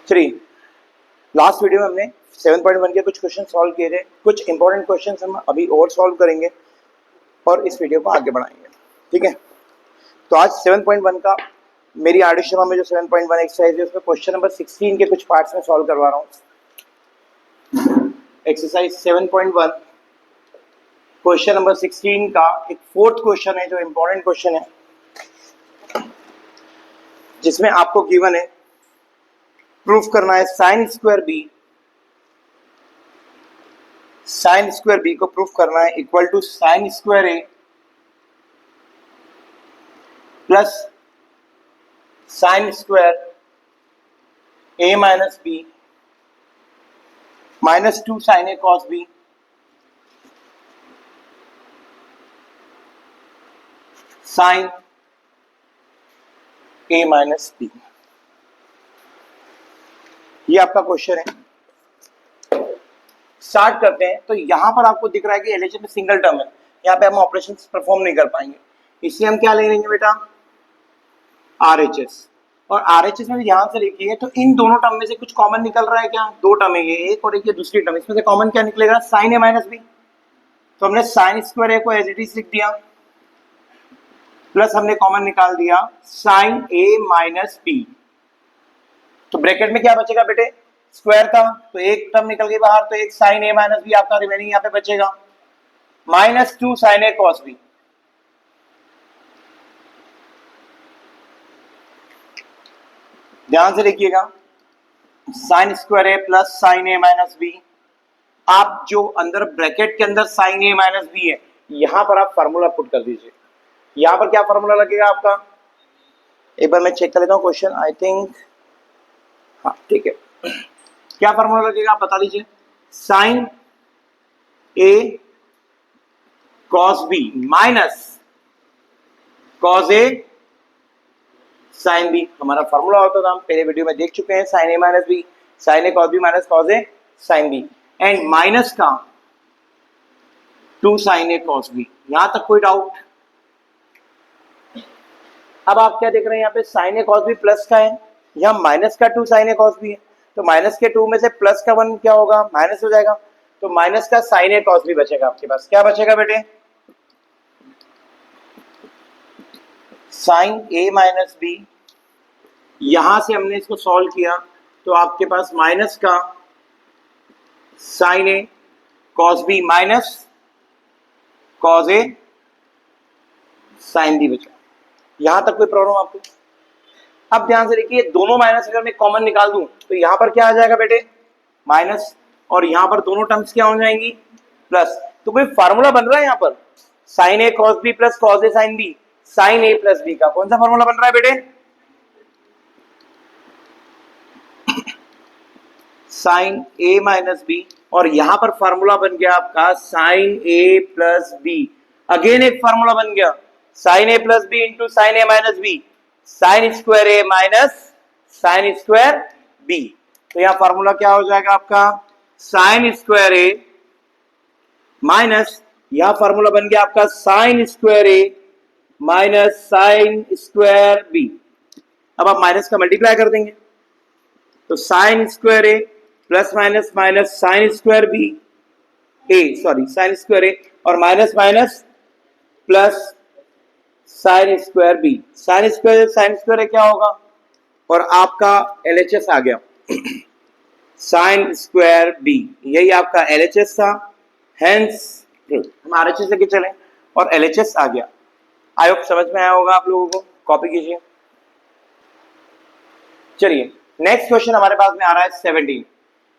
चलिए, last video में हमने 7.1 के कुछ क्वेश्चन सॉल्व किए थे। कुछ इंपॉर्टेंट क्वेश्चंस हम अभी और सॉल्व करेंगे और इस वीडियो को आगे बढ़ाएंगे। ठीक है, तो आज 7.1 का मेरी आर डी शर्मा में जो 7.1 एक्सरसाइज है उसमें क्वेश्चन नंबर 16 के कुछ पार्ट्स में सॉल्व करवा रहा हूँ। एक्सरसाइज 7.1 क्वेश्चन नंबर 16 का एक फोर्थ क्वेश्चन है जो इंपॉर्टेंट क्वेश्चन है, जिसमें आपको गिवन है प्रूफ करना है साइन स्क्वायर बी को प्रूफ करना है equal to sine square A plus sine square A minus B minus 2 sine A cos B sine A minus B. ये आपका क्वेश्चन है। स्टार्ट करते हैं। तो यहां पर आपको दिख रहा है कि एलएचएस में सिंगल टर्म है, यहाँ पे हम ऑपरेशंस परफॉर्म नहीं कर पाएंगे, इसलिए हम क्या ले लेंगे बेटा, आरएचएस। और आरएचएस में भी ध्यान से लिखिए, तो इन दोनों टर्म में से कुछ कॉमन निकल रहा है क्या? दो टर्म है, ये एक और एक ये दूसरी टर्म। इसमें से कॉमन क्या निकलेगा? Sign A minus B. तो हमने साइन स्क्वायर ए को एज इट इज लिख दिया, प्लस हमने कॉमन निकाल दिया साइन ए माइनस बी। तो ब्रैकेट में क्या बचेगा बेटे? स्क्वायर था, तो एक टर्म निकल गई बाहर, तो एक साइन ए माइनस बी आपका रिमेनिंग यहाँ पे बचेगा, minus 2 sine A cos B. ध्यान से देखिएगा, sign square A plus sign A minus B. आप जो अंदर ब्रैकेट के अंदर साइन ए माइनस बी है, यहां पर आप फार्मूला पुट कर दीजिए। यहां पर क्या फार्मूला लगेगा आपका? एक बार मैं चेक कर लेता हूं क्वेश्चन, आई थिंक हाँ ठीक है। क्या फार्मूला लगेगा आप बता दीजिए। Sine A cos B minus cos A sine B, हमारा फार्मूला होता था, हम पहले वीडियो में देख चुके हैं। Sine A minus B, sine A cos B minus cos A sine B, and minus का 2 साइन ए कॉस बी। यहां तक कोई डाउट? अब आप क्या देख रहे हैं, यहाँ पे sign A cos B plus का है, यहाँ माइनस का 2 साइन ए कॉस बी है, तो माइनस के 2 में से प्लस का 1 क्या होगा? माइनस हो जाएगा, तो माइनस का साइन ए कॉस बी बचेगा आपके पास। क्या बचेगा बेटे? Sine A minus B. यहां से हमने इसको सॉल्व किया तो आपके पास माइनस का sign A cos B minus cos A sine B बचा। यहां तक कोई प्रॉब्लम आपको? अब ध्यान से देखिए, दोनों माइनस अगर मैं कॉमन निकाल दूं तो यहां पर क्या आ जाएगा बेटे? माइनस, और यहां पर दोनों टर्म्स क्या हो जाएंगी? प्लस। तो कोई फार्मूला बन रहा है यहां पर, sine A cos B plus cos A sine B, sine A plus B का कौन सा फार्मूला बन रहा है बेटे? साइन ए माइनस बी, और यहां पर फार्मूला बन गया आपका sine A plus B. Again एक फार्मूला बन गया, sine A plus B into sine A minus B, sine square A minus sine square B. तो यहां फार्मूला क्या हो जाएगा आपका? साइन स्क्वायर ए माइनस, यहां फार्मूला बन गया आपका sine square A minus sine square B. अब आप माइनस का मल्टीप्लाई कर देंगे, तो sine square A plus minus minus sine square B A, sorry sine square A, और minus minus plus sine square B. Sine square क्या होगा? और आपका एलएचएस आ गया साइन स्क्वायर बी, यही आपका एलएचएस था। हेंस हम आरएचएस लेके चले और एलएचएस आ गया। आई होप समझ में आया होगा आप लोगों को। कॉपी कीजिए। चलिए, नेक्स्ट क्वेश्चन हमारे पास में आ रहा है 17।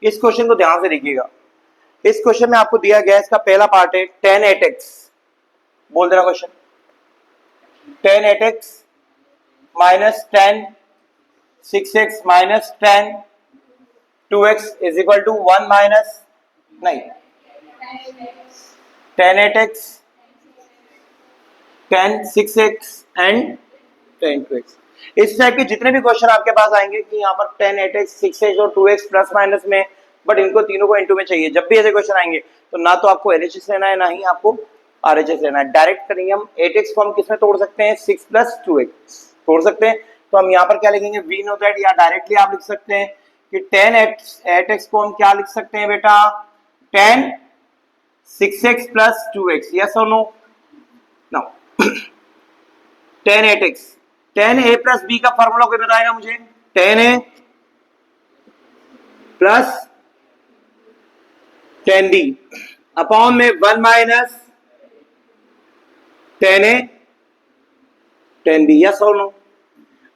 इस क्वेश्चन को ध्यान से देखिएगा। इस क्वेश्चन में आपको दिया गया, इसका पहला पार्ट है tan 8x। बोल देना question, tan 8x minus tan 6x minus tan 2x is equal to 1 minus, नहीं, tan 8x tan 6x and tan 2x। इस टाइप के जितने भी क्वेश्चन आपके पास आएंगे कि यहाँ पर tan 8x 6x और 2x प्लस माइनस में, बट इनको तीनों को इनटू में चाहिए। जब भी ऐसे क्वेश्चन आएंगे तो ना तो आपको एलएचएस लेना है, ना ही आपको आरएचएस लेना है। डायरेक्ट करेंगे हम 8x को हम किसमें तोड़ सकते हैं? 6 प्लस 2x तोड़ सकते हैं। तो हम यहाँ पर क्या लिखेंगे? वी नो दैट, या डायरेक्टली आप लिख सकते हैं कि 10 को हम क्या लिख सकते हैं बेटा, 10 6x प्लस 2x, यस और no? No 10 8x, 10a plus B का फॉर्मूला कोई बताएगा मुझे? 10a प्लस 10b अपॉन में 1 माइनस 10a 10b, यस और नो?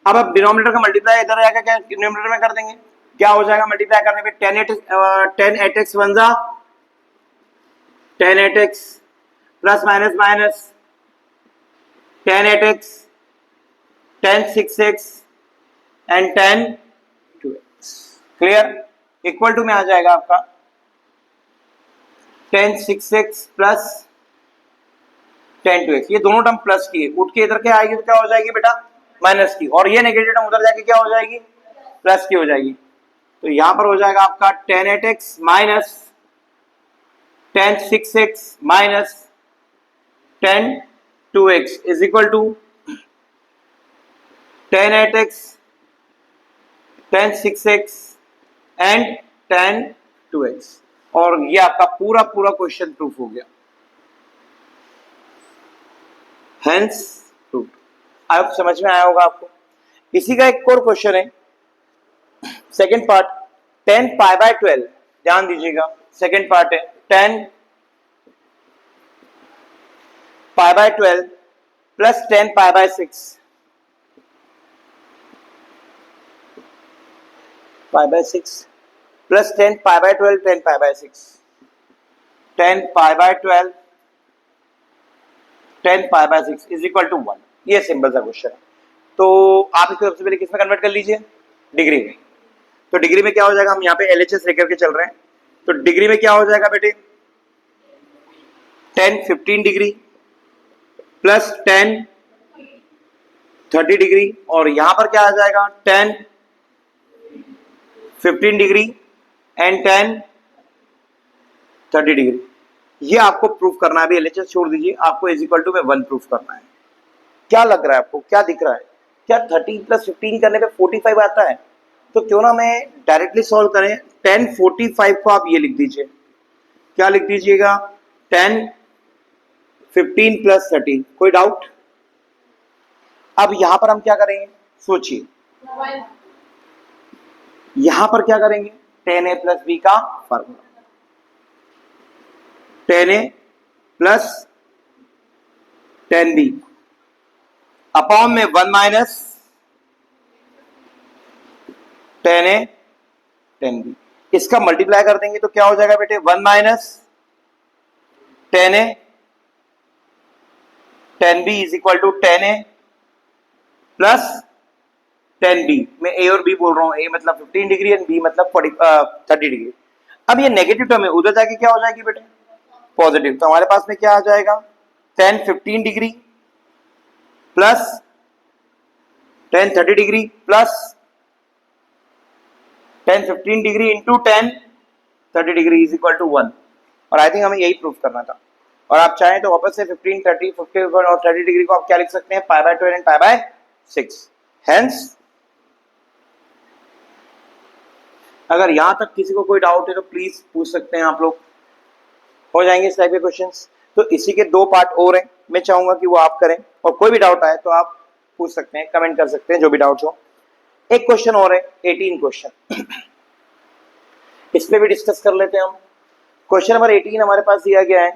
अब डिनोमिनेटर का मल्टीप्लाई इधर आएगा, क्या डिनोमिनेटर में कर देंगे, क्या हो जाएगा मल्टीप्लाई करने पे, 10 8x बन जा 10 8x plus minus minus 10 8x 10 6x and 10 2x, clear? Equal to में आ जाएगा आपका 10 6x प्लस 10 2x, ये दोनों टर्म प्लस की है, उठ के इधर क्या आएगी तो क्या हो जाएगी बेटा, माइनस की, और ये नेगेटिव टर्म उधर जाके क्या हो जाएगी, प्लस की हो जाएगी। तो यहां पर हो जाएगा आपका 10 8x minus 10 6x minus 10 2x is equal to 10 8x 10 6x and 10 2x, और ये आपका पूरा पूरा क्वेश्चन प्रूफ हो गया, हेंस प्रूफ। आप समझ में आया होगा आपको। इसी का एक और क्वेश्चन है, सेकंड पार्ट, 10 पाई बाय 12, ध्यान दीजिएगा, सेकंड पार्ट है 10 pi by 12 plus 10 pi by 6, pi by 6 plus 10 pi by 12 10 pi by 6, 10 pi by 12 10 pi by 6 is equal to 1, ये सिंपल सा क्वेश्चन है। तो आप इसको सबसे पहले किस में कन्वर्ट कर लीजिए, डिग्री में। तो डिग्री में क्या हो जाएगा, हम यहाँ पे एलएचएस लेकर के चल रहे हैं, तो डिग्री में क्या हो जाएगा बेटे, 10 15 डिग्री प्लस 10 30 डिग्री, और यहां पर क्या आ जाएगा 10 15 डिग्री एंड 10 30 डिग्री। ये आपको प्रूफ करना है, अभी एलएचएस छोड़ दीजिए, आपको इज इक्वल टू में 1 प्रूफ करना है। क्या लग रहा है आपको, क्या दिख रहा है, क्या 30 प्लस 15 करने पे 45 आता है? तो क्यों ना मैं डायरेक्टली सॉल्व करें, 10 45 को आप ये लिख दीजिए, क्या लिख दीजिएगा, 10 15 प्लस 30, कोई डाउट? अब यहां पर हम क्या करेंगे, सोचिए, यहां पर क्या करेंगे, 10a प्लस b का formula, 10a plus 10b upon में 1 माइनस 10a 10b, इसका मल्टीप्लाई कर देंगे तो क्या हो जाएगा बेटे, 1 minus 10a 10b is equal to 10a plus 10b, मैं a और b बोल रहा हूं, a मतलब 15 डिग्री एंड b मतलब 30 डिग्री। अब ये नेगेटिव टर्म है, उधर जाके क्या हो जाएगी बेटे, पॉजिटिव, तो हमारे पास में क्या आ जाएगा, 10 15 degree plus 10 30 degree plus 10 15 degree into 10 30 degree is equal to 1, और आई थिंक हमें यही प्रूफ करना था। और आप चाहें तो वापस से 15 30 51 और 30 डिग्री को आप क्या लिख सकते हैं, पाई by 12 and pi by 6, hence अगर यहां तक किसी को कोई डाउट है तो प्लीज पूछ सकते हैं आप लोग, हो जाएंगे इस टाइप के क्वेश्चंस। तो इसी के 2 पार्ट और हैं, मैं चाहूंगा कि वो आप करें, और कोई भी डाउट आए तो आप पूछ सकते हैं, कमेंट कर सकते हैं, जो भी डाउट हो। एक क्वेश्चन और है 18 क्वेश्चन, इस पे भी डिस्कस कर लेते हैं हम। क्वेश्चन नंबर 18 हमारे पास दिया गया है,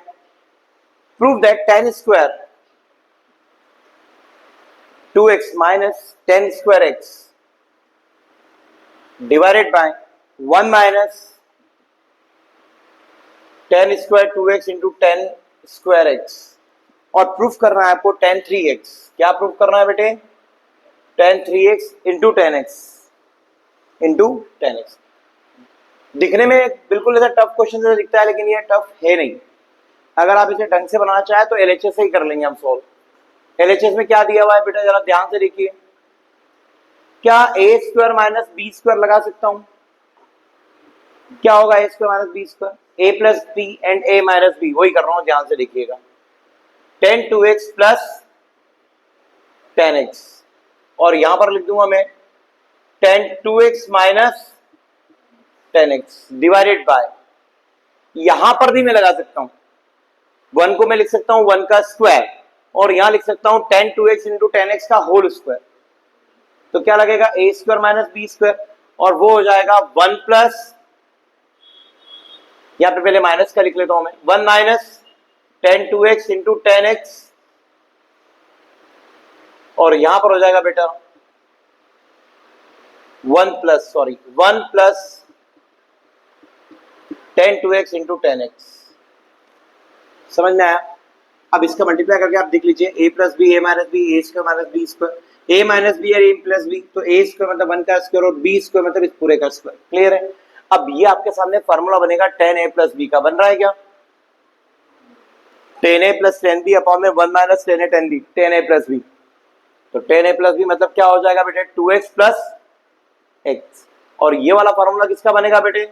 prove that 10 square 2x minus 10 square x divided by 1 minus 10 square 2x into 10 square x, और प्रूफ करना है आपको 10 3x, क्या प्रूफ करना है बेटे, 10 3x into 10x into 10x। दिखने में बिल्कुल ऐसा टफ क्वेश्चन जैसा दिखता है, लेकिन ये टफ है नहीं। अगर आप इसे ढंग से बनाना चाहे तो एलएचएस से ही कर लेंगे हम सॉल्व। एलएचएस में क्या दिया हुआ है बेटा, जरा ध्यान से देखिए, क्या A square minus B square लगा सकता हूं, क्या होगा A square minus B square, A plus B and A minus B, वही कर रहा हूं, ध्यान से देखिएगा, 10 2x प्लस 10x, और यहां पर लिख दूंगा मैं 10 2x minus 10x divided by, यहां पर भी मैं लगा सकता हूं 1 को मैं लिख सकता हूं 1 का स्क्वायर और यहां लिख सकता हूं 10 2x इंटू 10x का होल स्क्वायर। तो क्या लगेगा a square minus B square और वो हो जाएगा 1 प्लस, यहां पे पहले माइनस का लिख लेता हूं मैं, 1 माइनस 10 2x इंटू 10x और यहां पर हो जाएगा बेटा 1 प्लस 10 2x इंटू 10x। समझ में आया? अब इसका मल्टीप्लाई करके आप देख लीजिए, a plus B, A minus B, A square minus B square, A minus B और ए प्लस बी, तो ए स्क्वायर मतलब 1 का स्क्वायर और बी स्क्वायर मतलब इस पूरे का स्क्वायर। क्लियर है? अब ये आपके सामने फॉर्मूला बनेगा 10a प्लस बी का, बन रहा है क्या? 10a प्लस 10b अपॉन में 1 minus 10a 10b, 10a plus B. तो 10a प्लस बी मतलब क्या हो जाएगा बेटे 2x प्लस x, और ये वाला फॉर्मूला किसका बनेगा बेटे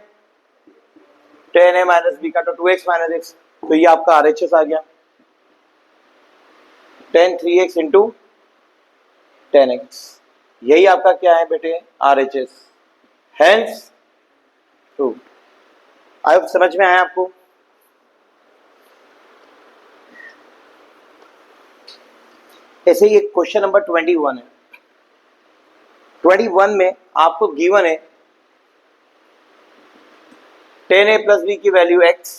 10a माइनस बी का, तो 2x माइनस x, तो ये आपका RHS आ गया 10 3x इंटू 10x, यही आपका क्या है बेटे RHS, हेंस ट्रू। अब समझ में आया आपको? ऐसे ही एक क्वेश्चन नंबर 21 है। 21 में आपको गिवन है 10a प्लस बी की value x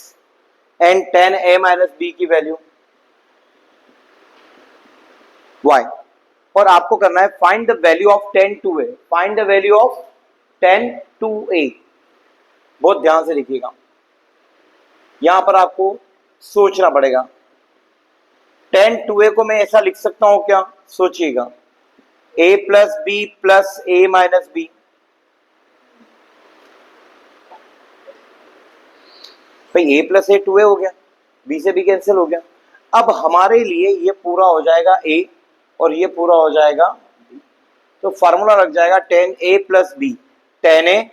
and 10a minus B की वैल्यू y, और आपको करना है find the value of 10 2a, find the value of 10 2a। बहुत ध्यान से लिखिएगा, यहां पर आपको सोचना पड़ेगा। 10 2a को मैं ऐसा लिख सकता हूं क्या, सोचिएगा, a plus B plus A minus B, भाई a प्लस ए 2a हो गया, b से b कैंसिल हो गया। अब हमारे लिए ये पूरा हो जाएगा a और ये पूरा हो जाएगा b, तो फॉर्मूला लग जाएगा 10a plus B, 10a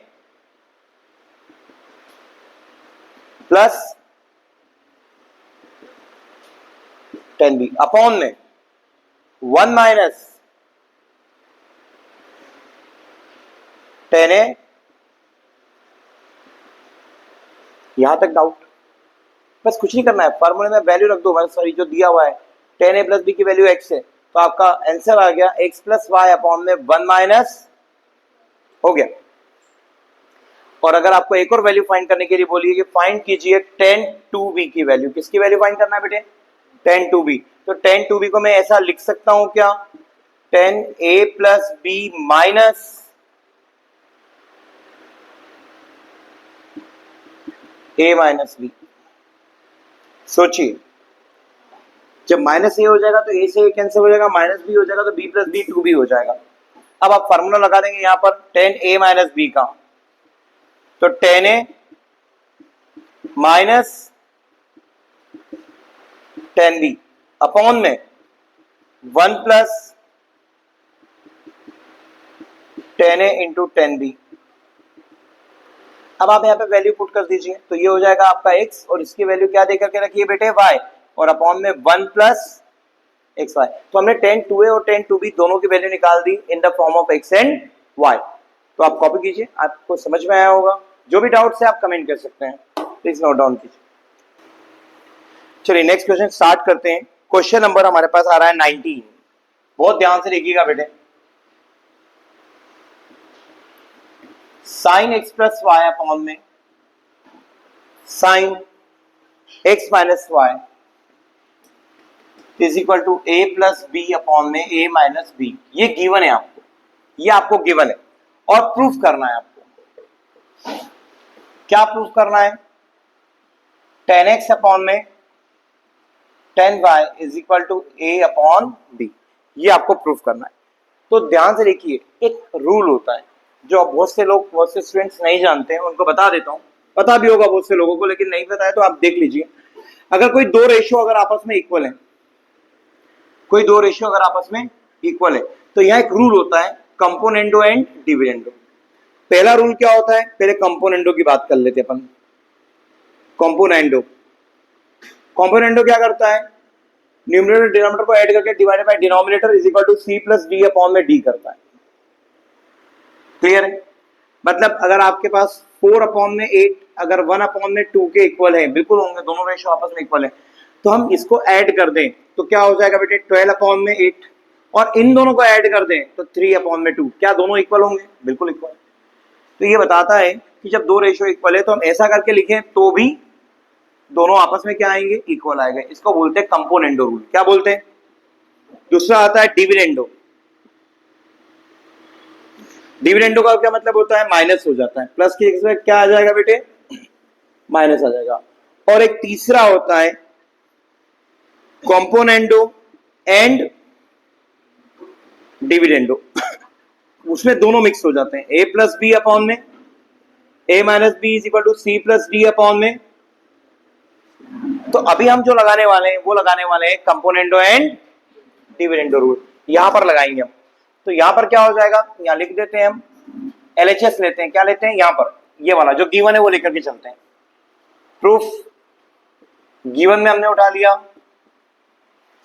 plus 10b upon में 1 माइनस 10a, यहां तक डाउट? बस कुछ नहीं करना है, फॉर्मूले में वैल्यू रख दो, सॉरी जो दिया हुआ है 10a प्लस बी की वैल्यू x है, तो आपका आंसर आ गया x प्लस वाई अपॉन में 1 माइनस, हो गया। और अगर आपको एक और वैल्यू फाइंड करने के लिए बोलिए कि फाइंड कीजिए 10 2b की वैल्यू, किसकी वैल्यू फाइंड करना है बेटे 10 2b, तो 10 2b को मैं ऐसा लिख सकता हूं क्या 10a plus B minus a minus B. सोचिए, जब माइनस ए हो जाएगा तो ए से ए कैंसिल हो जाएगा, माइनस बी हो जाएगा तो बी प्लस बी 2b हो जाएगा। अब आप फार्मूला लगा देंगे यहां पर 10a माइनस बी का, तो 10a माइनस 10b अपॉन में 1 प्लस 10a इंटू 10b। अब आप यहाँ पे वैल्यू पुट कर दीजिए, तो ये हो जाएगा आपका x और इसकी वैल्यू क्या दे करके रखिए बेटे y, और अपॉन में 1 प्लस एक्स वाई। तो हमने 10 2a और 10 2b दोनों की वैल्यू निकाल दी in the form of x and y। तो आप कॉपी कीजिए, आपको समझ में आया होगा। जो भी डाउट्स है आप कमेंट कर सकते हैं, प्लीज नोट डाउन कीजिए। चलिए नेक्स्ट क्वेश्चन स्टार्ट करते हैं। क्वेश्चन नंबर हमारे पास आ रहा है 19। बहुत ध्यान से देखिएगा बेटे। Sine X plus Y upon में sine X minus Y is equal to A plus B upon में ए माइनस बी। ये गिवन है आपको, ये आपको गिवन है और प्रूफ करना है आपको। क्या प्रूफ करना है? 10x अपॉन में 10y is equal to a upon b, ये आपको प्रूफ करना है। तो ध्यान से देखिए, एक रूल होता है जो बहुत से स्टूडेंट्स नहीं जानते हैं, उनको बता देता हूं। पता भी होगा बहुत से लोगों को, लेकिन नहीं पता है तो आप देख लीजिए। अगर कोई दो रेशियो अगर आपस में इक्वल है, कोई दो रेशियो अगर आपस में इक्वल है, तो यहाँ एक रूल होता है कंपोनेंडो एंड डिविडेंडो। पहला रूल क्या होता है? पहले कंपोनेंडो की बात कर लेते अपन। कंपोनेंडो क्या करता है? न्यूमरेटर डिनोमिनेटर को ऐड करके divided by denominator is equal to C plus D upon में डी करता है। क्लियर है? मतलब अगर आपके पास 4/8 अगर 1/2 के इक्वल है, बिल्कुल होंगे, दोनों रेशो आपस में इक्वल है, तो हम इसको ऐड कर दें तो क्या हो जाएगा बेटे 12/8, और इन दोनों को ऐड कर दें तो 3/2। क्या दोनों इक्वल होंगे? बिल्कुल इक्वल। तो ये बताता है कि जब दो रेशो इक्वल है तो हम ऐसा करके लिखें तो भी दोनों आपस में क्या आएंगे? इक्वल आएगा। इसको बोलते हैं कंपोनेंडो रूल। क्या बोलते हैं? दूसरा आता है डिविडेंडो। डिविडेंडो का क्या मतलब होता है? माइनस हो जाता है, प्लस की जगह क्या आ जाएगा बेटे? माइनस आ जाएगा। और एक तीसरा होता है कॉम्पोनेंडो एंड डिविडेंडो। उसमें दोनों मिक्स हो जाते हैं, ए प्लस बी अपॉन में A minus B is equal to C plus D upon में। तो अभी हम जो लगाने वाले हैं वो लगाने वाले हैं कंपोनेंडो एंड डिविडेंडो रूल। यहां पर लगाएंगे हम। तो यहां पर क्या हो जाएगा? यहां लिख देते हैं हम एलएचएस लेते हैं। क्या लेते हैं? यहां पर ये वाला जो गिवन है वो लेकर के चलते हैं। प्रूफ गिवन में हमने उठा लिया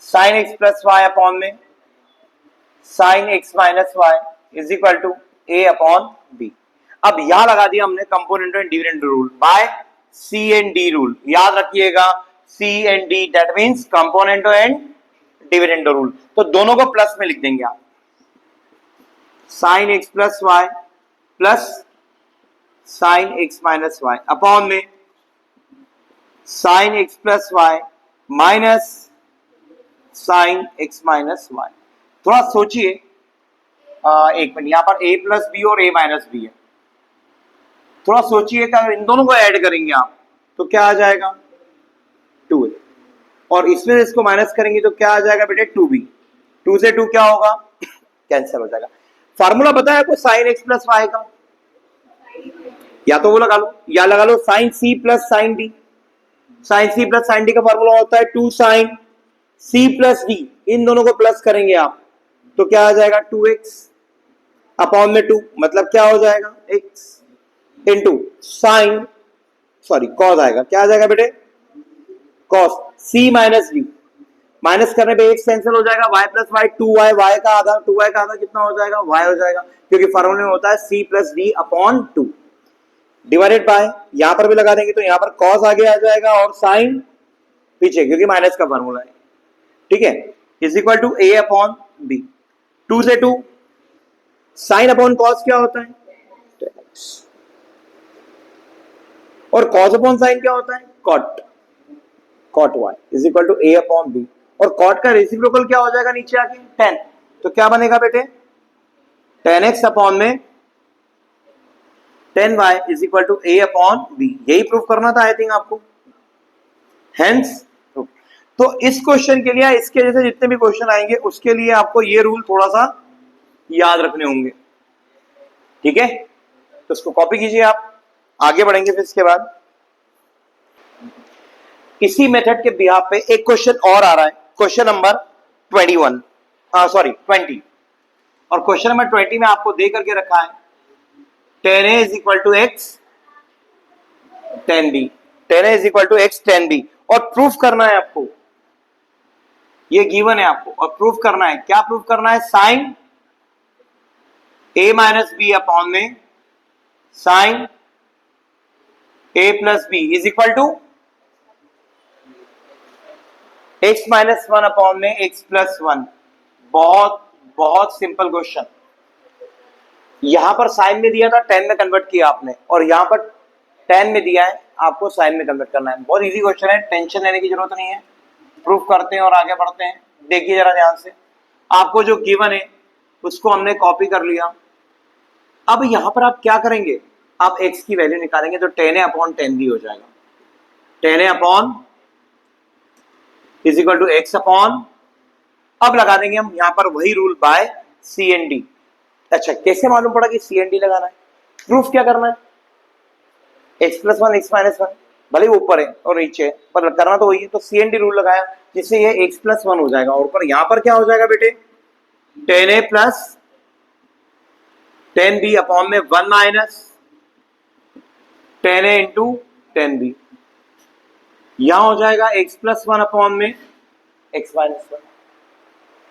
sine X plus Y upon में sine X minus Y is equal to A upon B. अब यहां लगा दिया हमने componendo and dividendo rule by C and D rule. याद रखिएगा C and D that means componendo and dividendo rule. तो दोनों को प्लस में लिख देंगे आप, sine X plus Y plus sine X minus Y upon में sine X plus Y minus sign X minus Y. थोड़ा सोचिए, एक मिनट, यहां पर a प्लस बी और a माइनस बी है। थोड़ा सोचिए कि इन दोनों को ऐड करेंगे आप तो क्या आ जाएगा? 2a। और इसमें इसको माइनस करेंगे तो क्या आ जाएगा बेटे? 2b। 2 से 2 क्या होगा? कैंसिल हो जाएगा। फार्मूला पता है आपको साइन एक्स प्लस वाई का? या तो वो लगा लो या लगा लो sine C plus sine D. Sine C plus sine D का फॉर्मूला होता है 2 साइन सी प्लस डी। इन दोनों को प्लस करेंगे आप तो क्या आ जाएगा? 2x अपॉन में 2, मतलब क्या हो जाएगा? x into sine sorry cos आएगा। क्या आ जाएगा बेटे? Cos c minus D. Minus करने पे x कैंसिल हो जाएगा, y plus Y 2y, y का आधा 2y का आधा कितना हो जाएगा? y हो जाएगा, क्योंकि फॉर्मूले में होता है c plus D upon 2 divided by, यहां पर भी लगा देंगे तो यहां पर कॉस आगे आ जाएगा और साइन पीछे, क्योंकि माइनस का फॉर्मूला है। ठीक है, is equal to a upon B. 2 से 2 साइन अपॉन कॉस क्या होता है? और कॉस अपॉन साइन क्या होता है? Cot. Cot y is equal to a upon B. और कॉट का रेसिप्रोकल क्या हो जाएगा नीचे आके? 10। तो क्या बनेगा बेटे? 10x अपॉन में 10y is equal to a upon B. यही प्रूफ करना था आई थिंक आपको। हेंस तो इस क्वेश्चन के लिए, इसके जैसे जितने भी क्वेश्चन आएंगे उसके लिए आपको ये रूल थोड़ा सा याद रखने होंगे। ठीक है, तो इसको कॉपी कीजिए आप। आगे बढ़ेंगे फिर इसके बाद इसी मेथड के बिहाफ पे एक क्वेश्चन और आ रहा है, क्वेश्चन नंबर 21 सॉरी 20। और क्वेश्चन नंबर 20 में आपको दे करके रखा है 10a is equal to X 10b। 10a is equal to X 10b और प्रूफ करना है आपको। ये गिवन है आपको और प्रूफ करना है। क्या प्रूफ करना है? Sine a minus B upon में sine a plus B is equal to x minus 1 upon में x प्लस 1। बहुत बहुत सिंपल क्वेश्चन। यहां पर साइन में दिया था, 10 में कन्वर्ट किया आपने, और यहां पर 10 में दिया है, आपको साइन में कन्वर्ट करना है। बहुत इजी क्वेश्चन है, टेंशन लेने की जरूरत नहीं है। प्रूफ करते हैं और आगे बढ़ते हैं। देखिए जरा ध्यान से, आपको जो गिवन है उसको हमने कॉपी कर लिया। अब यहां पर आप क्या करेंगे? आप x की वैल्यू निकालेंगे तो 10a अपॉन 10 भी हो जाएगा। 10a upon is equal to X upon, अब लगा देंगे हम यहां पर वही rule by C N D. अच्छा, कैसे मालूम पड़ा कि सी एन डी लगाना है? प्रूफ क्या करना है? एक्स प्लस 1 एक्स माइनस 1, भले वो ऊपर है और नीचे है पर करना तो वही है। तो सी एन डी रूल लगाया जिससे ये एक्स प्लस 1 हो जाएगा, और ऊपर यहां पर क्या हो जाएगा बेटे? 10a प्लस 10b अपॉन में 1 माइनस 10a इंटू 10b। यहां हो जाएगा x प्लस 1 अपॉन में x माइनस 1।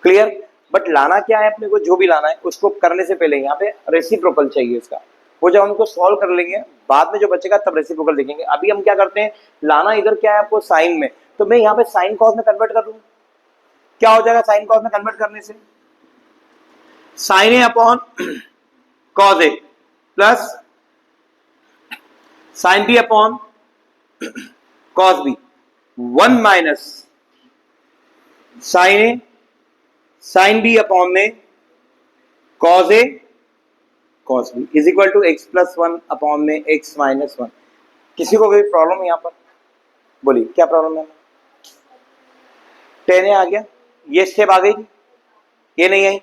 क्लियर? बट लाना क्या है अपने को? जो भी लाना है उसको करने से पहले यहाँ पे रेसिप्रोकल चाहिए इसका। वो जब हम उनको सॉल्व कर लेंगे बाद में जो बचेगा तब रेसिप्रोकल देखेंगे। अभी हम क्या करते हैं, लाना इधर क्या है आपको साइन में, तो मैं यहाँ पे साइन कॉस में कन्वर्ट कर लूँ। क्या हो जाएगा साइन कॉस में कन्वर्ट करने से, sine A upon cos A plus sine B upon cos B, 1 minus sine A sine B upon में cos A cos B is equal to X plus 1 upon में एक्स माइनस 1। किसी को कोई problem यहाँ पर, बोलिए क्या प्रॉब्लम है। 10 आ गया, ये स्टेप आ गई, ये नहीं आई।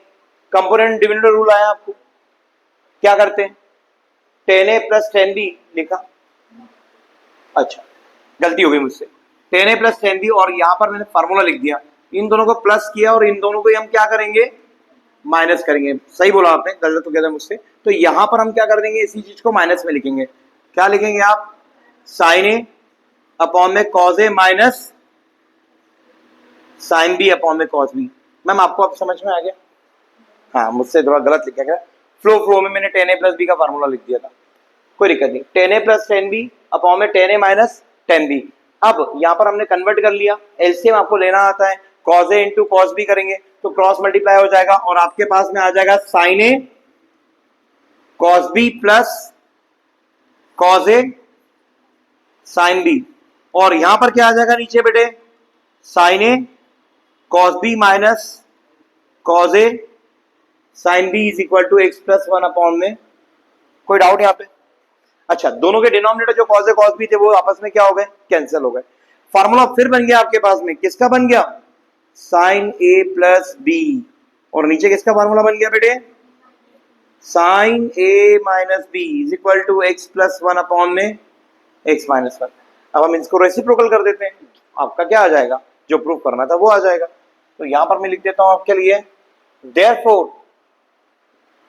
कंपोनेंट डिविडेंड रूल आया आपको, क्या करते हैं 10a प्लस 10b लिखा, अच्छा गलती हो गई मुझसे, 10a प्लस 10b और यहां पर मैंने फार्मूला लिख दिया, इन दोनों को प्लस किया और इन दोनों को हम क्या करेंगे माइनस करेंगे। सही बोला आपने, गलत हो गया था मुझसे। तो यहां पर हम क्या कर देंगे, इसी चीज को माइनस में लिखेंगे। क्या लिखेंगे आप, साइन ए अपॉन में कॉस ए माइनस साइन बी अपॉन में कॉस बी। मैम आपको अब समझ में आ गया, हाँ मुझसे थोड़ा गलत लिखा गया, फ्लो में मैंने 10a प्लस बी का फार्मूला लिख दिया था, कोई दिक्कत नहीं। 10a प्लस 10b अपॉन में 10a माइनस 10b। अब यहां पर हमने कन्वर्ट कर लिया, एलसीएम आपको लेना आता है, cos a into cos B करेंगे तो क्रॉस मल्टीप्लाई हो जाएगा और आपके पास में आ जाएगा sine A cos B plus cos A sine B, और यहां पर क्या आ जाएगा नीचे बेटे, sine A cos B minus cos A sine B is equal to X plus 1 upon में, कोई डाउट यहाँ पे। अच्छा, दोनों के डिनोमिनेटर जो कॉस ए कॉस बी थे वो आपस में क्या हो गए, कैंसिल हो गए। फार्मूला फिर बन गया आपके पास में, किसका बन गया, साइन ए प्लस बी, और नीचे किसका फार्मूला बन गया बेटे, sine A minus B is equal to X plus 1 upon में एक्स माइनस 1। अब हम इसको रेसिप्रोकल कर देते हैं, आपका क्या आ जाएगा, जो प्रूफ करना था वो आ जाएगा। तो यहां पर मैं लिख देता हूं आपके लिए, therefore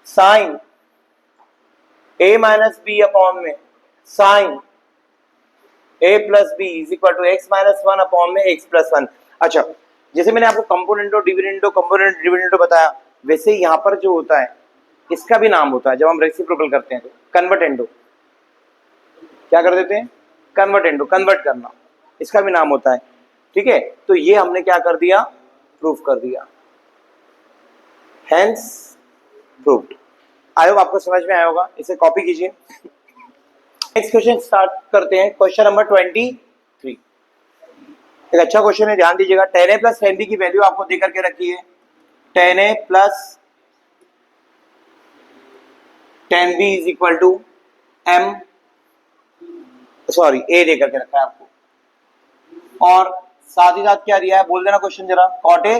sine a minus B upon में sine a plus B is equal to X minus 1 upon में एक्स प्लस 1। अच्छा, जैसे मैंने आपको कंपोनेंटो डिविडेंडो बताया, वैसे यहां पर जो होता है इसका भी नाम होता है, जब हम रेसिप्रोकल करते हैं तो कन्वर्टेंडो, क्या कर देते हैं, कन्वर्टेंडो, कन्वर्ट करना, इसका भी नाम होता है। ठीक है, तो ये हमने क्या कर दिया, प्रूफ कर दिया, हेंस प्रूव्ड। आई होप आपको समझ में आया होगा, इसे कॉपी कीजिए। नेक्स्ट क्वेश्चन स्टार्ट करते हैं, क्वेश्चन नंबर 23। एक अच्छा क्वेश्चन है, ध्यान दीजिएगा। 10a प्लस 10b की वैल्यू आपको दे करके रखी है, 10a plus 10b is equal to m, sorry a दे करके रखा है आपको, और साथ ही साथ क्या दिया है बोल देना क्वेश्चन जरा, कॉट ए।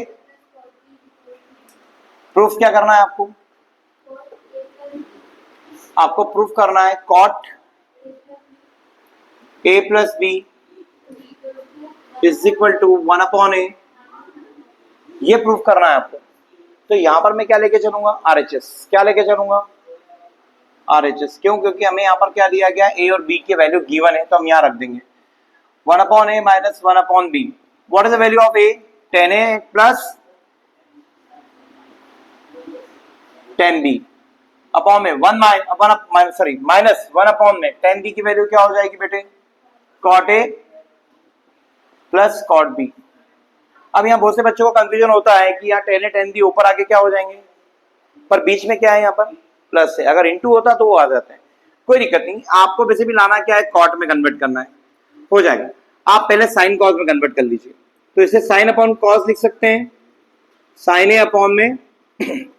प्रूफ क्या करना है आपको, आपको प्रूफ करना है cot a plus B is equal to 1 upon A, ये प्रूफ करना है आपको। तो यहां पर मैं क्या लेके चलूंगा, RHS, क्या लेके चलूंगा, RHS। क्यों, क्योंकि हमें यहाँ पर क्या दिया गया, a और b की वैल्यू गिवन है, तो हम यहाँ रख देंगे 1 upon A minus 1 upon B. What is the value of a, 10a plus 10b upon में माइनस 1 अपॉन में 10b की वैल्यू क्या हो जाएगी बेटे, cot A plus cot B. अब यहाँ बहुत से बच्चों को कंफ्यूजन होता है कि यहाँ 10a 10b ऊपर आके क्या हो जाएंगे, पर बीच में क्या है यहाँ पर प्लस है, अगर इंटू होता तो वो आ जाता है, कोई दिक्कत नहीं। आपको वैसे भी लाना क्या है, कॉट में कन्वर्ट करना है, हो जाएगा। आप पहले साइन कॉस में कन्वर्ट कर लीजिए, तो इसे साइन अपॉन कॉस लिख सकते हैं, साइन ए अपॉन में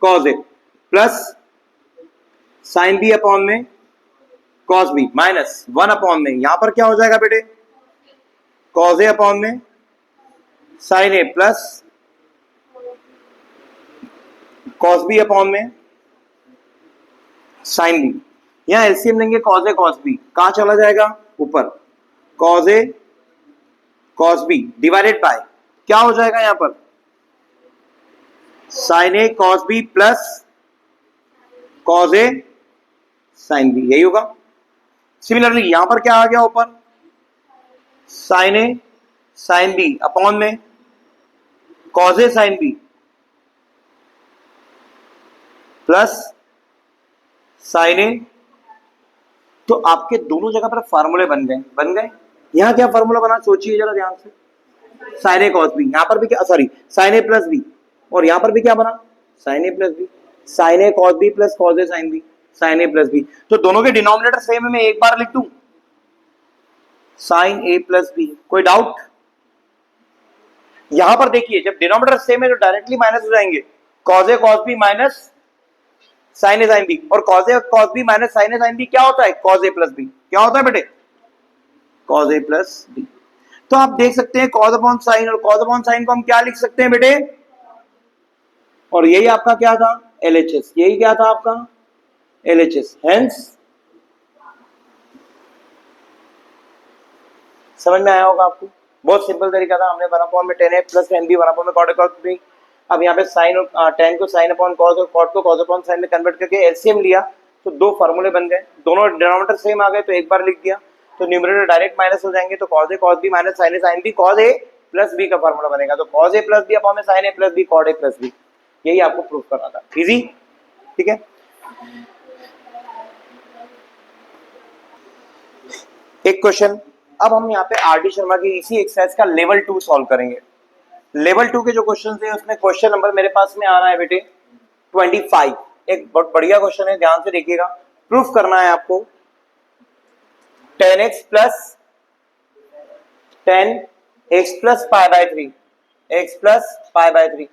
cos A plus sine B upon में कॉस बी माइनस 1 अपॉन में, यहां पर क्या हो जाएगा बेटे, कॉस ए अपॉन में sine A plus cos B upon में साइन बी। यहां एलसीएम लेंगे, कॉस ए कॉस बी कहां चला जाएगा, ऊपर, cos A cos B divided by क्या हो जाएगा यहां पर, sine A cos B plus cos A sine B, यही होगा। सिमिलरली यहां पर क्या आ गया ऊपर, sign A sine B upon में cos A sine B plus sign ए तो आपके दोनों जगह पर फार्मूले बन गए। यहाँ क्या फार्मूला बना, सोचिए जरा ध्यान से, साइन ए कॉस बी, यहाँ पर भी क्या, sorry sine A plus B, और यहाँ पर भी क्या बना, sign A plus B, sine A cos B plus cos A sine B, sine A plus B. तो दोनों के डिनोमिनेटर सेम है, मैं एक बार लिख दूं साइन ए प्लस बी। कोई डाउट? यहां पर देखिए जब डिनोमिनेटर सेम है तो डायरेक्टली माइनस हो जाएंगे, cos A cos B minus sine A sine B, और cos A cos B minus sine A sine B क्या होता है, कॉस ए प्लस बी। क्या होता है बेटे, कॉस ए प्लस बी। तो आप देख सकते हैं कॉस अपॉन साइन, और कॉस अपॉन साइन को हम क्या लिख सकते हैं बेटे, और यही आपका क्या था, एलएचएस, यही क्या था आपका एलएचएस। हेंस समझ में आया होगा आपको, बहुत सिंपल तरीका था। हमने 1 में tan a plus tan b 1 में cot a cos b। अब यहाँ पे साइन और tan को साइन अपॉन कॉस और कॉट को कॉस अपॉन साइन में कन्वर्ट करके एलसीएम लिया, तो दो फार्मूले बन गए, दोनों डिनोमिनेटर सेम आ गए, तो एक बार लिख दिया, तो न्यूमरेटर डायरेक्ट माइनस हो जाएंगे, तो cos a cos b minus sin a sin b cos a plus b का फार्मूला बनेगा। तो cos a plus b upon में sin a plus b cot a plus b, यही आपको प्रूफ करना था। इजी, ठीक है। एक क्वेश्चन, अब हम यहाँ पे आर डी शर्मा की इसी एक्सरसाइज का लेवल 2 सॉल्व करेंगे। लेवल 2 के जो क्वेश्चन है उसमें क्वेश्चन नंबर मेरे पास में आ रहा है बेटे 25। एक बहुत बढ़िया क्वेश्चन है, ध्यान से देखिएगा। प्रूफ करना है आपको tan x plus pi by 3 x plus pi by 3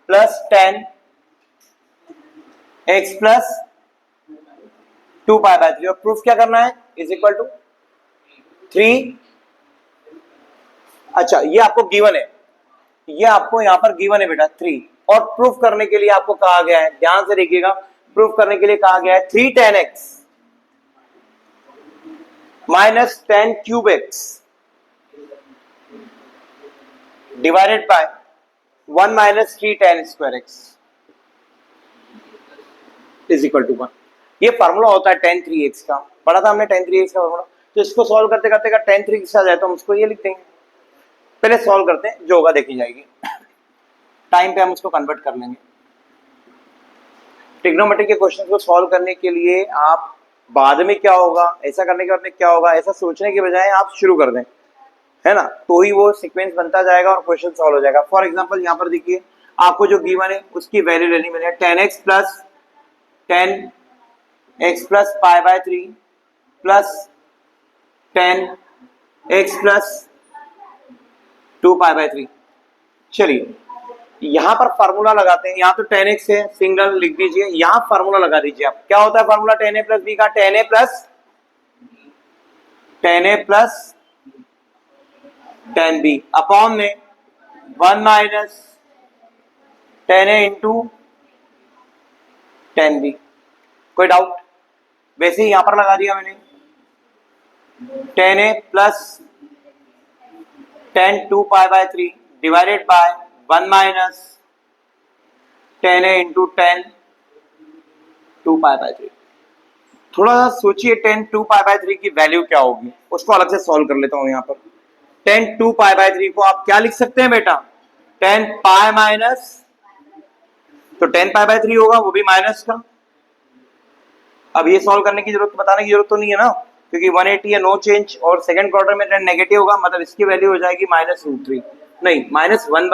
plus tan x plus 2 pi by 3, और प्रूफ क्या करना है, इज इक्वल टू 3। अच्छा ये आपको गिवन है, ये आपको यहां पर गिवन है बेटा 3, और प्रूफ करने के लिए आपको कहा गया है, ध्यान से देखिएगा, प्रूफ करने के लिए कहा गया है 3 tan x minus tan cube x divided by 1 minus 3 tan square x is equal to 1। ये फार्मूला होता है tan 3x का, पढ़ा था हमने tan 3x का फार्मूला। तो इसको सॉल्व करते करते का tan 3x आ जाए तो हम उसको ये लिख देंगे। पहले सॉल्व करते हैं, जो होगा देखी जाएगी, टाइम पे हम उसको कन्वर्ट कर लेंगे। ट्रिग्नोमेट्री के क्वेश्चन को सॉल्व करने के लिए आप बाद में क्या होगा, ऐसा करने के बाद में क्या होगा, ऐसा सोचने के बजाय आप शुरू कर दें, है ना, तो ही वो सीक्वेंस बनता जाएगा और क्वेश्चन सॉल्व हो जाएगा। फॉर एग्जांपल यहाँ पर देखिए आपको जो गिवन है उसकी वैल्यू लेनी मैंने, tan x plus pi by 3 plus tan x plus 2 pi by 3। चलिए यहां पर फार्मूला लगाते हैं, यहाँ तो tan x है, सिंगल लिख दीजिए, यहां फार्मूला लगा दीजिए आप। क्या होता है formula tan a plus b का, tan a plus tan b upon में 1 minus tan a into tan b। कोई डाउट? वैसे ही यहां पर लगा दिया मैंने, tan a plus tan 2 pi by 3 divided by 1 minus tan a into tan 2 pi by 3। थोड़ा सा सोचिए tan 2 पाई बाय 3 की वैल्यू क्या होगी, उसको अलग से सॉल्व कर लेता हूं। यहाँ पर tan 2 पाई बाय 3 को आप क्या लिख सकते हैं बेटा, tan पाई माइनस, तो tan पाई बाय 3 होगा वो भी माइनस का। अब ये सॉल्व करने की जरूरत, बताने की जरूरत तो नहीं है ना, क्योंकि 180 है, नो चेंज, और सेकंड क्वार्टर में tan नेगेटिव होगा, मतलब इसकी वैल्यू हो जाएगी -√3, नहीं -1/।